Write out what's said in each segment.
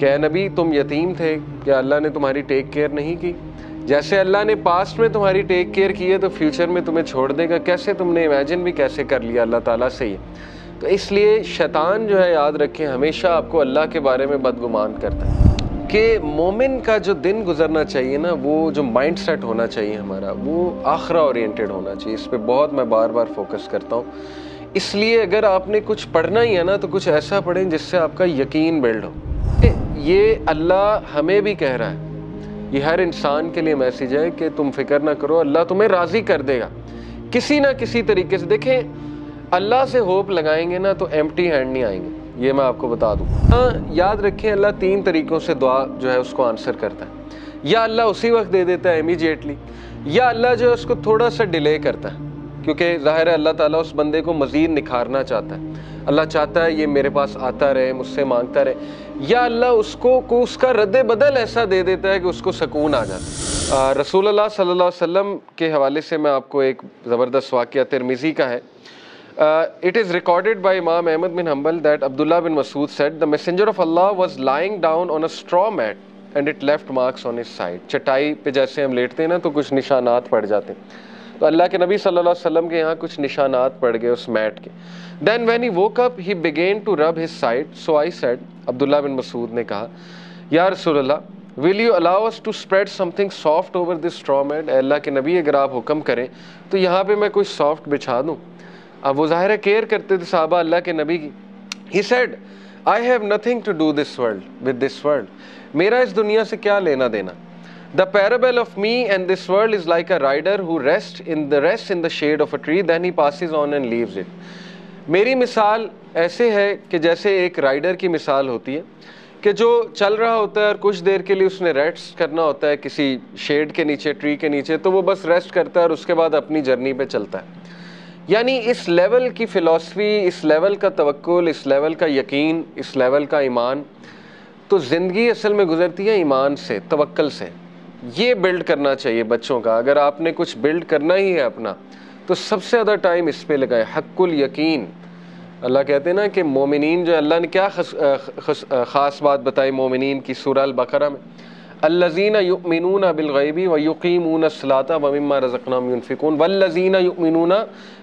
کہ اے نبی تم یتیم تھے، کیا اللہ نے تمہاری ٹیک کیئر نہیں کی؟ جیسے اللہ نے پاسٹ میں تمہاری ٹیک کیئر کی ہے تو فیوچر میں تمہیں چھوڑ دے گا، کیسے تم نے امیجن بھی کیسے کر لیا اللہ تعالیٰ سے یہ؟ تو اس لیے شیطان جو ہے یاد رکھیں ہمیشہ آپ کو اللہ کے بارے میں بدگمان کرتا ہے کہ مومن کا جو دن گزرنا چاہیے نا، وہ جو مائنڈ سیٹ ہونا چاہیے ہمارا، وہ آخرہ اورینٹڈ ہونا چاہیے۔ اس پہ بہت میں بار بار فوکس کرتا ہوں۔ اس لیے اگر آپ نے کچھ پڑھنا ہی ہے نا تو کچھ ایسا پڑھیں جس سے آپ کا یقین بلڈ ہو۔ یہ اللہ ہمیں بھی کہہ رہا ہے، یہ ہر انسان کے لیے میسیج ہے کہ تم فکر نہ کرو، اللہ تمہیں راضی کر دے گا کسی نہ کسی طریقے سے۔ دیکھیں اللہ سے ہوپ لگائیں گے نا تو ایمپٹی ہینڈ نہیں آئیں گے، یہ میں آپ کو بتا دوں۔ ہاں یاد رکھیں اللہ 3 طریقوں سے دعا جو ہے اس کو آنسر کرتا ہے۔ یا اللہ اسی وقت دے دیتا ہے امیجیٹلی، یا اللہ جو ہے اس کو تھوڑا سا ڈیلے کرتا ہے، کیونکہ ظاہر ہے اللہ تعالیٰ اس بندے کو مزید نکھارنا چاہتا ہے۔ اللہ چاہتا ہے یہ میرے پاس آتا رہے، مجھ سے مانگتا رہے، یا اللہ اس کو اس کا رد بدل ایسا دے دیتا ہے کہ اس کو سکون آ جاتا ہے۔ رسول اللہ صلی اللہ علیہ وسلم کے حوالے سے میں آپ کو ایک زبردست واقعہ ترمذی کا ہے۔ It is recorded by Imam Ahmad bin Hanbal that Abdullah bin Mas'ud said, the messenger of Allah was lying down on a straw mat and it left marks on his side. چٹائی پہ جیسے ہم لیٹتے ہیں نا تو کچھ نشانات پڑ جاتے ہیں، تو اللہ کے نبی صلی اللہ علیہ وسلم کے یہاں کچھ نشانات پڑ گئے اس میٹ کے۔ Then when he woke up he began to rub his side, so I said, عبداللہ بن مسعود نے کہا یا رسول اللہ will you allow us to spread something soft over this straw mat؟ اے اللہ کے نبی اگر آپ حکم کریں تو یہاں پہ میں کوئی سافٹ بچھا دوں۔ اب وہ ظاہر کیئر کرتے تھے صحابہ اللہ کے نبی کی۔ He said, I have nothing to do with this world. میرا اس دنیا سے کیا لینا دینا؟ The parable of me and this world is like a rider who rests in the shade of a tree, then he passes on and leaves it. میری مثال ایسے ہے کہ جیسے ایک رائڈر کی مثال ہوتی ہے کہ جو چل رہا ہوتا ہے اور کچھ دیر کے لیے اس نے ریسٹ کرنا ہوتا ہے کسی شیڈ کے نیچے، ٹری کے نیچے، تو وہ بس ریسٹ کرتا ہے اور اس کے بعد اپنی جرنی پہ چلتا ہے۔ یعنی اس لیول کی فلسفی، اس لیول کا توکل، اس لیول کا یقین، اس لیول کا ایمان، تو زندگی اصل میں گزرتی ہے ایمان سے، توکل سے۔ یہ بلڈ کرنا چاہیے بچوں کا۔ اگر آپ نے کچھ بلڈ کرنا ہی ہے اپنا تو سب سے زیادہ ٹائم اس پہ لگائیں، حق الیقین۔ اللہ کہتے ہیں نا کہ مومنین جو اللہ نے کیا خاص بات بتائی مومنین کی سورہ البقرہ میں، الذین یؤمنون بالغیب ویقیمون الصلاۃ ومما رزقناہم ینفقون والذین یؤمنون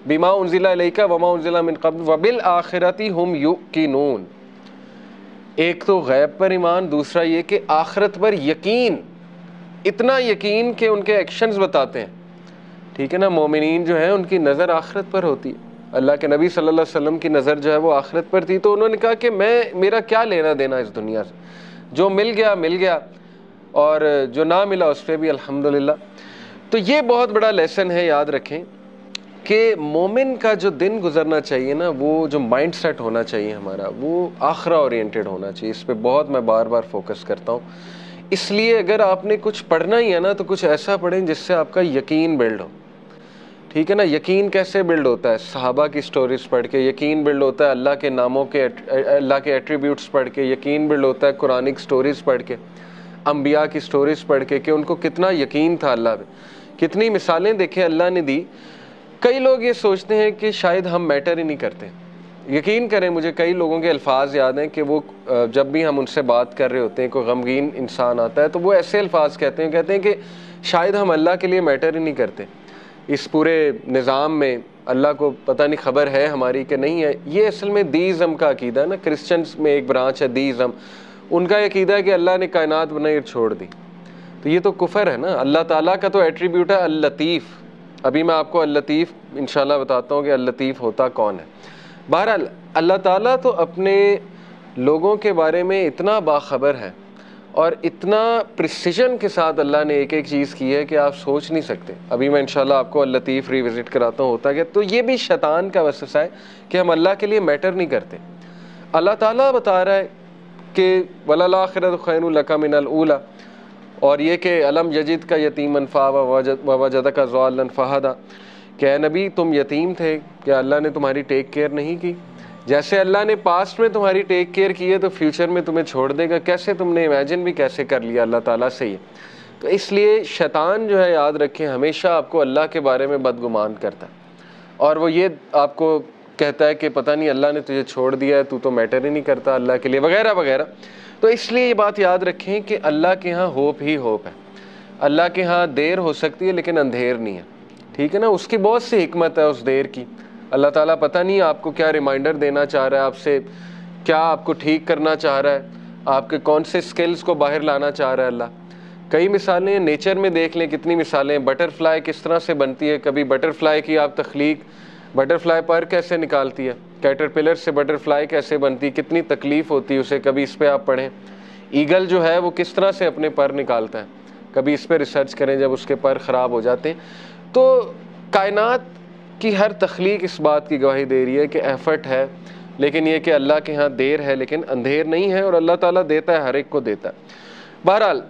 بما انزل الیک وما انزل من قبل وبالآخرۃ ھم یوقنون۔ ایک تو غیب پر ایمان، دوسرا یہ کہ آخرت پر یقین، اتنا یقین کہ ان کے ایکشنز بتاتے ہیں، ٹھیک ہے نا۔ مومنین جو ہیں ان کی نظر آخرت پر ہوتی ہے۔ اللہ کے نبی صلی اللہ علیہ وسلم کی نظر جو ہے وہ آخرت پر تھی، تو انہوں نے کہا کہ میرا کیا لینا دینا اس دنیا سے، جو مل گیا مل گیا اور جو نہ ملا اس پہ بھی الحمدللہ۔ تو یہ بہت بڑا لیسن ہے، یاد رکھیں کہ مومن کا جو دن گزرنا چاہیے نا، وہ جو مائنڈ سیٹ ہونا چاہیے ہمارا، وہ آخرہ اورینٹڈ ہونا چاہیے۔ اس پہ بہت میں بار بار فوکس کرتا ہوں۔ اس لیے اگر آپ نے کچھ پڑھنا ہی ہے نا تو کچھ ایسا پڑھیں جس سے آپ کا یقین بلڈ ہو، ٹھیک ہے نا۔ یقین کیسے بلڈ ہوتا ہے؟ صحابہ کی سٹوریز پڑھ کے یقین بلڈ ہوتا ہے، اللہ کے ناموں کے، اللہ کے ایٹریبیوٹس پڑھ کے یقین بلڈ ہوتا ہے، قرآنک سٹوریز پڑھ کے، انبیاء کی سٹوریز پڑھ کے کہ ان کو کتنا یقین تھا اللہ پہ۔ کتنی مثالیں دیکھیں اللہ نے دی۔ کئی لوگ یہ سوچتے ہیں کہ شاید ہم میٹر ہی نہیں کرتے۔ یقین کریں مجھے کئی لوگوں کے الفاظ یاد ہیں کہ وہ جب بھی ہم ان سے بات کر رہے ہوتے ہیں، کوئی غمگین انسان آتا ہے تو وہ ایسے الفاظ کہتے ہیں کہ شاید ہم اللہ کے لیے میٹر ہی نہیں کرتے، اس پورے نظام میں اللہ کو پتہ نہیں خبر ہے ہماری کہ نہیں ہے۔ یہ اصل میں دیزم کا عقیدہ ہے نا، کرسچنز میں ایک برانچ ہے دیزم، ان کا عقیدہ ہے کہ اللہ نے کائنات بنائی اور چھوڑ دی، تو یہ تو کفر ہے نا۔ اللہ تعالیٰ کا تو ایٹریبیوٹ ہے اللطیف، ابھی میں آپ کو اللطیف انشاءاللہ بتاتا ہوں کہ اللطیف ہوتا کون ہے۔ بہرحال اللہ تعالیٰ تو اپنے لوگوں کے بارے میں اتنا باخبر ہے اور اتنا پریسیجن کے ساتھ اللہ نے ایک ایک چیز کی ہے کہ آپ سوچ نہیں سکتے۔ ابھی میں انشاءاللہ آپ کو اللطیف ریوزٹ کراتا ہوں ہوتا کہ تو یہ بھی شیطان کا وسوسہ ہے کہ ہم اللہ کے لیے میٹر نہیں کرتے۔ اللہ تعالیٰ بتا رہا ہے کہ وَلَلْآخِرَةُ خَيْرٌ لَكَ مِنَ الْأُولَىٰ، اور یہ کہ أَلَمْ يَجِدْكَ يَتِيمًا فَآوَىٰ وَوَجَدَكَ ضَالًّا فَهَدَىٰ، کہ اے نبی تم یتیم تھے، کیا اللہ نے تمہاری ٹیک کیئر نہیں کی؟ جیسے اللہ نے پاسٹ میں تمہاری ٹیک کیئر کی ہے تو فیوچر میں تمہیں چھوڑ دے گا، کیسے تم نے امیجن بھی کیسے کر لیا اللہ تعالیٰ سے یہ؟ تو اس لیے شیطان جو ہے یاد رکھیں ہمیشہ آپ کو اللہ کے بارے میں بدگمان کرتا ہے، اور وہ یہ آپ کو کہتا ہے کہ پتہ نہیں اللہ نے تجھے چھوڑ دیا ہے، تو میٹر ہی نہیں کرتا اللہ کے لیے، وغیرہ وغیرہ۔ تو اس لیے یہ بات یاد رکھیں کہ اللہ کے ہاں ہوپ ہی ہوپ ہے. اللہ کے ہاں دیر ہو سکتی ہے لیکن اندھیر نہیں ہے. ٹھیک ہے نا, اس کی بہت سی حکمت ہے اس دیر کی. اللہ تعالیٰ پتہ نہیں آپ کو کیا ریمائنڈر دینا چاہ رہا ہے, آپ سے کیا آپ کو ٹھیک کرنا چاہ رہا ہے, آپ کے کون سے سکلز کو باہر لانا چاہ رہا ہے اللہ. کئی مثالیں نیچر میں دیکھ لیں, کتنی مثالیں. بٹر فلائی کس طرح سے بنتی ہے, کبھی بٹر فلائی کی آپ تخلیق, بٹر فلائی پر کیسے نکالتی ہے, کیٹر پلر سے بٹر فلائی کیسے بنتی, کتنی تکلیف ہوتی ہے اسے, کبھی اس پہ آپ پڑھیں. ایگل جو ہے وہ کس طرح سے اپنے پر نکالتا ہے, کبھی اس پہ ریسرچ کریں جب اس کے پر خراب ہو جاتے ہیں. تو کائنات کی ہر تخلیق اس بات کی گواہی دے رہی ہے کہ ایفرٹ ہے, لیکن یہ کہ اللہ کے ہاں دیر ہے لیکن اندھیر نہیں ہے, اور اللہ تعالیٰ دیتا ہے, ہر ایک کو دیتا ہے. بہرحال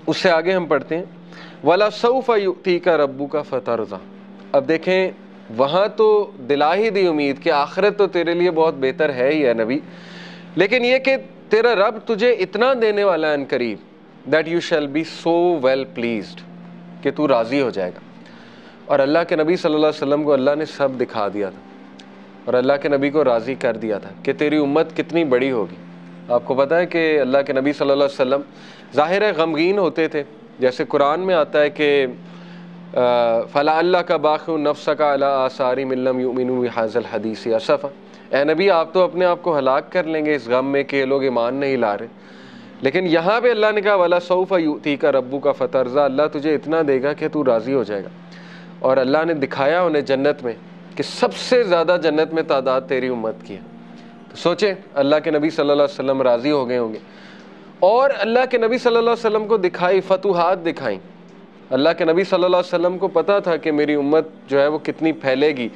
اس سے آگے ہم پڑھتے ہیں وَلَسَوْفَ يُؤْتِيكَ رَبُّكَ فَتَرْضَىٰ. اب دیکھیں وہاں تو دلا ہی دی امید کہ آخرت تو تیرے لیے بہت بہتر ہے ہی ہے نبی, لیکن یہ کہ تیرا رب تجھے اتنا دینے والا ہے ان قریب that you shall be so well pleased, کہ تو راضی ہو جائے گا. اور اللہ کے نبی صلی اللہ علیہ وسلم کو اللہ نے سب دکھا دیا تھا, اور اللہ کے نبی کو راضی کر دیا تھا کہ تیری امت کتنی بڑی ہوگی. آپ کو پتہ ہے کہ اللہ کے نبی صلی اللہ علیہ وسلم ظاہر ہے غمگین ہوتے تھے, جیسے قرآن میں آتا ہے کہ فَلَعَلَّكَ بَاخِعٌ نَفْسَكَ عَلَىٰ آثَارِهِمْ إِن لَّمْ يُؤْمِنُوا بِهَٰذَا الْحَدِيثِ أَسَفًا. اے نبی آپ تو اپنے آپ کو ہلاک کر لیں گے اس غم میں کہ یہ لوگ ایمان نہیں لا رہے, لیکن یہاں پہ اللہ نے کہا وَلَسَوْفَ يُؤْتِيكَ رَبُّكَ فَتَرْضَىٰ, اللہ تجھے اتنا دے گا کہ تو راضی ہو جائے گا. اور اللہ نے دکھایا انہیں جنت میں کہ سب سے زیادہ جنت میں تعداد تیری امت کی ہے. تو سوچیں اللہ کے نبی صلی اللہ علیہ وسلم راضی ہو گئے ہوں گے, اور اللہ کے نبی صلی اللہ علیہ وسلم کو دکھائی, فتوحات دکھائیں. اللہ کے نبی صلی اللہ علیہ وسلم کو پتا تھا کہ میری امت جو ہے وہ کتنی پھیلے گی.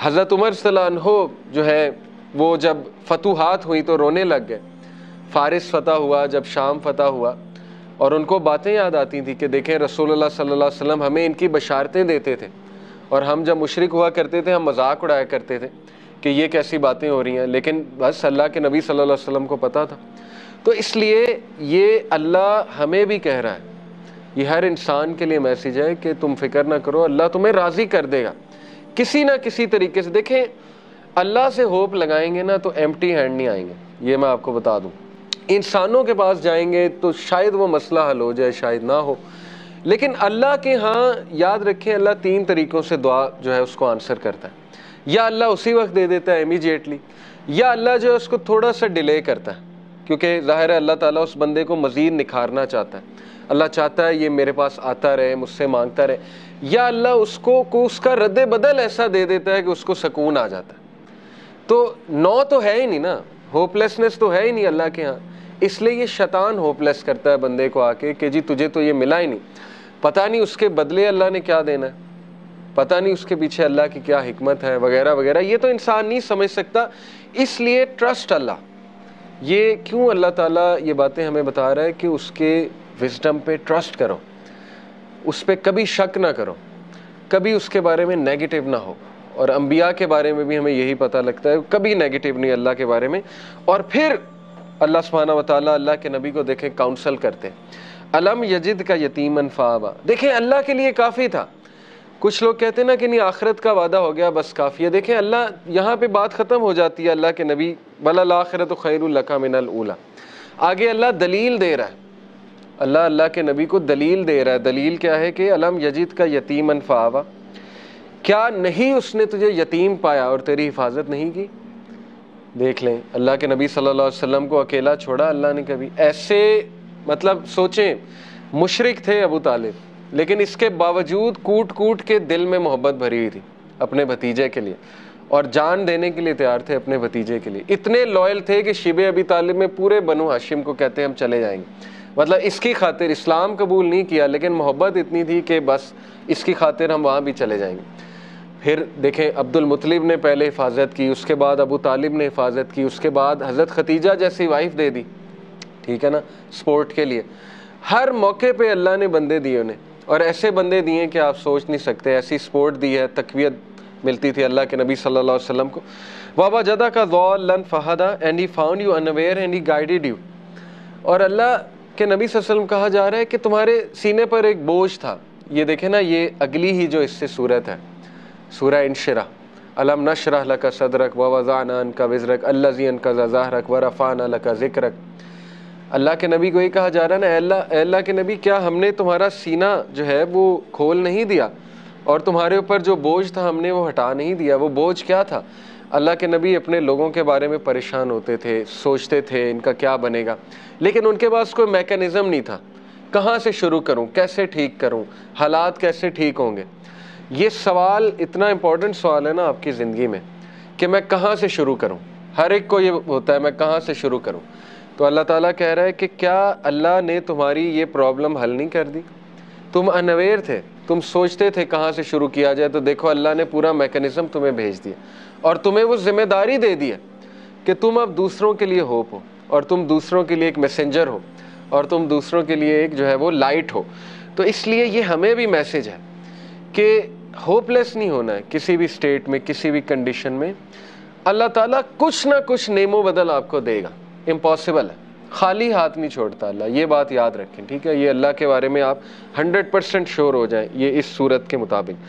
حضرت عمر صلی اللہ عنہ جو ہے وہ جب فتوحات ہوئی تو رونے لگ گئے. فارس فتح ہوا, جب شام فتح ہوا, اور ان کو باتیں یاد آتی تھیں کہ دیکھیں رسول اللہ صلی اللہ علیہ وسلم ہمیں ان کی بشارتیں دیتے تھے, اور ہم جب مشرک ہوا کرتے تھے ہم مذاق اڑایا کرتے تھے کہ یہ کیسی باتیں ہو رہی ہیں, لیکن بس اللہ کے نبی صلی اللہ علیہ وسلم کو پتا تھا. تو اس لیے یہ اللہ ہمیں بھی کہہ رہا ہے, یہ ہر انسان کے لیے میسیج ہے کہ تم فکر نہ کرو, اللہ تمہیں راضی کر دے گا کسی نہ کسی طریقے سے. دیکھیں اللہ سے ہوپ لگائیں گے نا تو ایمٹی ہینڈ نہیں آئیں گے, یہ میں آپ کو بتا دوں. انسانوں کے پاس جائیں گے تو شاید وہ مسئلہ حل ہو جائے, شاید نہ ہو, لیکن اللہ کے ہاں یاد رکھیں اللہ 3 طریقوں سے دعا جو ہے اس کو آنسر کرتا ہے. یا اللہ اسی وقت دے دیتا ہے امیجیٹلی, یا اللہ جو ہے اس کو تھوڑا سا ڈیلے کرتا ہے, کیونکہ ظاہر ہے اللہ تعالیٰ اس بندے کو مزید نکھارنا چاہتا ہے. اللہ چاہتا ہے یہ میرے پاس آتا رہے, مجھ سے مانگتا رہے. یا اللہ اس کو اس کا رد بدل ایسا دے دیتا ہے کہ اس کو سکون آ جاتا ہے. تو نو تو ہے ہی نہیں نا, ہوپ لیسنس تو ہے ہی نہیں اللہ کے ہاں, اس لیے یہ شیطان ہوپ لیس کرتا ہے بندے کو آ کے کہ جی تجھے تو یہ ملا ہی نہیں, پتہ نہیں اس کے بدلے اللہ نے کیا دینا ہے, پتہ نہیں اس کے پیچھے اللہ کی کیا حکمت ہے وغیرہ وغیرہ. یہ تو انسان نہیں سمجھ سکتا, اس لیے ٹرسٹ اللہ. یہ کیوں اللہ تعالیٰ یہ باتیں ہمیں بتا رہا ہے کہ اس کے وزڈم پہ ٹرسٹ کرو, اس پہ کبھی شک نہ کرو, کبھی اس کے بارے میں نیگیٹو نہ ہو. اور انبیاء کے بارے میں بھی ہمیں یہی پتہ لگتا ہے, کبھی نیگیٹو نہیں اللہ کے بارے میں. اور پھر اللہ سبحانہ و تعالیٰ اللہ کے نبی کو دیکھیں کاؤنسل کرتے, الم یجد کا یتیمن فآویٰ. دیکھیں اللہ کے لیے کافی تھا. کچھ لوگ کہتے ہیں نا کہ نہیں آخرت کا وعدہ ہو گیا بس کافی ہے. دیکھیں اللہ یہاں پہ بات ختم ہو جاتی ہے اللہ کے نبی, وَلَلْآخِرَةُ خَيْرٌ لَكَ مِنَ الْأُولَىٰ. آگے اللہ دلیل دے رہا ہے, اللہ کے نبی کو دلیل دے رہا ہے. دلیل کیا ہے کہ الم یجد کا یتیمن فآویٰ, کیا نہیں اس نے تجھے یتیم پایا اور تیری حفاظت نہیں کی. دیکھ لیں اللہ کے نبی صلی اللہ علیہ وسلم کو اکیلا چھوڑا اللہ نے کبھی. ایسے مطلب سوچیں, مشرک تھے ابو طالب, لیکن اس کے باوجود کوٹ کوٹ کے دل میں محبت بھری ہوئی تھی اپنے بھتیجے کے لیے, اور جان دینے کے لیے تیار تھے اپنے بھتیجے کے لیے. اتنے لوئل تھے کہ شیب ابی طالب میں پورے بنو ہاشم کو کہتے ہیں ہم چلے جائیں گے. مطلب اس کی خاطر اسلام قبول نہیں کیا, لیکن محبت اتنی تھی کہ بس اس کی خاطر ہم وہاں بھی چلے جائیں گے. پھر دیکھیں عبد المطلب نے پہلے حفاظت کی, اس کے بعد ابو طالب نے حفاظت کی, اس کے بعد حضرت ختیجہ جیسی وائف دے دی, ٹھیک ہے نا, سپورٹ کے لیے. ہر موقع پہ اللہ نے بندے دیے انہیں, اور ایسے بندے دیے کہ آپ سوچ نہیں سکتے. ایسی سپورٹ دی ہے, تقویت ملتی تھی اللہ کے نبی صلی اللہ علیہ وسلم کو. وَوَجَدَكَ ضَالًّا فَهَدَىٰ, and he found you unaware and he guided you. اور اللہ کے نبی صلی اللہ علیہ وسلم کہا جا رہا ہے کہ تمہارے سینے پر ایک بوجھ تھا. یہ دیکھیں نا, یہ اگلی ہی جو اس سے صورت ہے, سورہ انشرح, الم نشرح لک صدرک ووضعنا عنک وزرک الذی انقض ظہرک ورفعنا لک ذکرک. اللہ کے نبی کو یہ کہا جا رہا ہے نا، اے اللہ کے نبی کیا ہم نے تمہارا سینہ جو ہے وہ کھول نہیں دیا اور تمہارے اوپر جو بوجھ تھا ہم نے وہ ہٹا نہیں دیا؟ وہ بوجھ کیا تھا؟ اللہ کے نبی اپنے لوگوں کے بارے میں پریشان ہوتے تھے، سوچتے تھے ان کا کیا بنے گا، لیکن ان کے پاس کوئی میکانزم نہیں تھا، کہاں سے شروع کروں، کیسے ٹھیک کروں، حالات کیسے ٹھیک ہوں گے۔ یہ سوال اتنا امپورٹنٹ سوال ہے نا آپ کی زندگی میں کہ میں کہاں سے شروع کروں، ہر ایک کو یہ ہوتا ہے میں کہاں سے شروع کروں۔ تو اللہ تعالیٰ کہہ رہا ہے کہ کیا اللہ نے تمہاری یہ پرابلم حل نہیں کر دی؟ تم انویئر تھے، تم سوچتے تھے کہاں سے شروع کیا جائے، تو دیکھو اللہ نے پورا میکانزم تمہیں بھیج دیا اور تمہیں وہ ذمہ داری دے دی ہے کہ تم اب دوسروں کے لیے ہوپ ہو، اور تم دوسروں کے لیے ایک میسنجر ہو، اور تم دوسروں کے لیے ایک جو ہے وہ لائٹ ہو۔ تو اس لیے یہ ہمیں بھی میسج ہے کہ ہوپ لیس نہیں ہونا ہے کسی بھی سٹیٹ میں، کسی بھی کنڈیشن میں۔ اللہ تعالیٰ کچھ نہ کچھ نعم و بدل آپ کو دے گا، امپاسبل ہے، خالی ہاتھ نہیں چھوڑتا اللہ، یہ بات یاد رکھیں، ٹھیک ہے؟ یہ اللہ کے بارے میں آپ 100% شور ہو جائیں یہ اس صورت کے مطابق۔